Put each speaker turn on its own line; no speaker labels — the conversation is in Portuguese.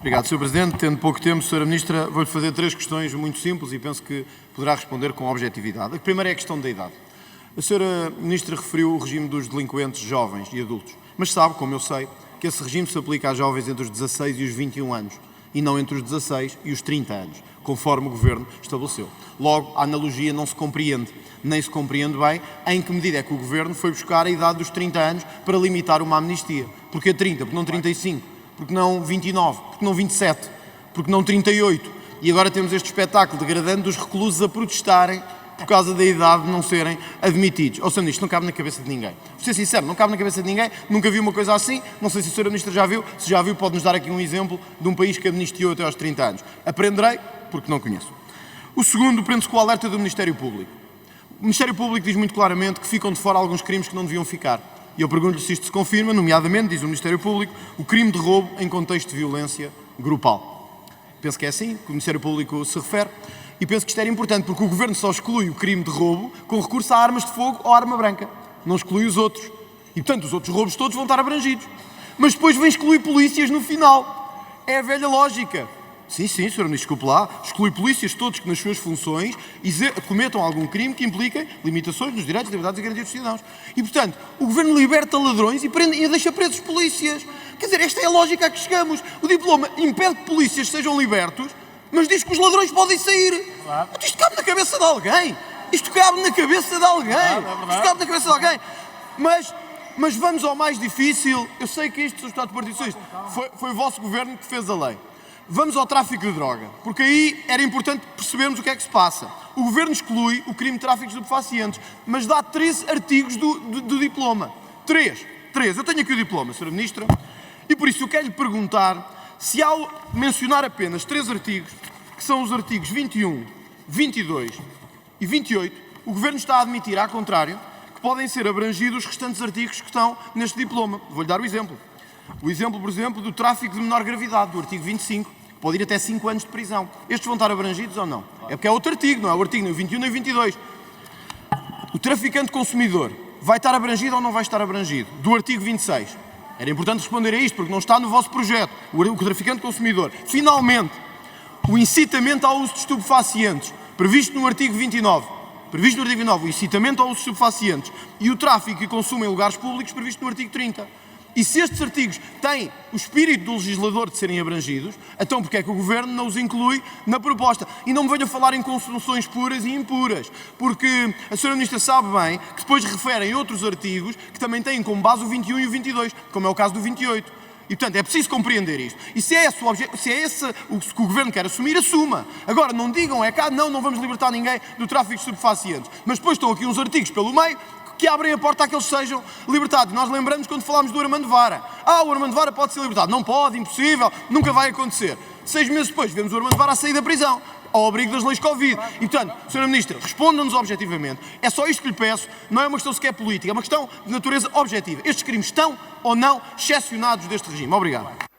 Obrigado, Sr. Presidente. Tendo pouco tempo, Sra. Ministra, vou-lhe fazer 3 questões muito simples e penso que poderá responder com objetividade. A primeira é a questão da idade. A Sra. Ministra referiu o regime dos delinquentes jovens e adultos, mas sabe, como eu sei, que esse regime se aplica a jovens entre os 16 e os 21 anos e não entre os 16 e os 30 anos, conforme o Governo estabeleceu. Logo, a analogia não se compreende, nem se compreende bem em que medida é que o Governo foi buscar a idade dos 30 anos para limitar uma amnistia. Porquê 30? Porque não 35? Porque não 29? Porque não 27? Porque não 38? E agora temos este espetáculo degradante dos reclusos a protestarem por causa da idade de não serem admitidos. Ou seja, isto não cabe na cabeça de ninguém. Vou ser sincero, não cabe na cabeça de ninguém, nunca vi uma coisa assim, não sei se a Sra. Ministra já viu, se já viu pode-nos dar aqui um exemplo de um país que amnistiou até aos 30 anos. Aprenderei, porque não conheço. O segundo prende-se com o alerta do Ministério Público. O Ministério Público diz muito claramente que ficam de fora alguns crimes que não deviam ficar. E eu pergunto-lhe se isto se confirma, nomeadamente, diz o Ministério Público, o crime de roubo em contexto de violência grupal. Penso que é assim que o Ministério Público se refere e penso que isto era importante porque o Governo só exclui o crime de roubo com recurso a armas de fogo ou arma branca. Não exclui os outros. E, portanto, os outros roubos todos vão estar abrangidos. Mas depois vem excluir polícias no final. É a velha lógica. Sim, Sr. Ministro, desculpe lá, exclui polícias todos que nas suas funções cometam algum crime que implique limitações nos direitos, liberdades e garantias dos cidadãos. E, portanto, o Governo liberta ladrões e deixa presos polícias. Quer dizer, esta é a lógica a que chegamos. O diploma impede que polícias sejam libertos, mas diz que os ladrões podem sair. Claro. Isto cabe na cabeça de alguém. Isto cabe na cabeça de alguém. Isto cabe na cabeça de alguém. Mas vamos ao mais difícil. Eu sei que isto, Sr. Deputado do Partido Socialista, foi o vosso Governo que fez a lei. Vamos ao tráfico de droga, porque aí era importante percebermos o que é que se passa. O Governo exclui o crime de tráfico de estupefacientes, mas dá 13 artigos do diploma. 3. Eu tenho aqui o diploma, Sra. Ministra, e por isso eu quero lhe perguntar se ao mencionar apenas 3 artigos, que são os artigos 21, 22 e 28, o Governo está a admitir, ao contrário, que podem ser abrangidos os restantes artigos que estão neste diploma. Vou-lhe dar o exemplo. O exemplo, por exemplo, do tráfico de menor gravidade, do artigo 25, que pode ir até 5 anos de prisão. Estes vão estar abrangidos ou não? É porque é outro artigo, não é o artigo nem o 21 nem o 22. O traficante consumidor vai estar abrangido ou não vai estar abrangido? Do artigo 26. Era importante responder a isto, porque não está no vosso projeto. O traficante consumidor. Finalmente, o incitamento ao uso de estupefacientes, previsto no artigo 29. Previsto no artigo 29, o incitamento ao uso de estupefacientes e o tráfico e consumo em lugares públicos, previsto no artigo 30. E se estes artigos têm o espírito do legislador de serem abrangidos, então porque é que o Governo não os inclui na proposta? E não me venha falar em consunções puras e impuras, porque a Sra. Ministra sabe bem que depois referem outros artigos que também têm como base o 21 e o 22, como é o caso do 28. E, portanto, é preciso compreender isto. E se é esse o que o Governo quer assumir, assuma. Agora, não digam, não vamos libertar ninguém do tráfico de estupefacientes. Mas depois estão aqui uns artigos pelo meio que abrem a porta a que eles sejam libertados. Nós lembramos quando falámos do Armando Vara. O Armando Vara pode ser libertado. Não pode, impossível, nunca vai acontecer. 6 meses depois, vemos o Armando Vara a sair da prisão, ao abrigo das leis Covid. E, portanto, Sra. Ministra, responda-nos objetivamente. É só isto que lhe peço, não é uma questão sequer política, é uma questão de natureza objetiva. Estes crimes estão ou não excepcionados deste regime? Obrigado.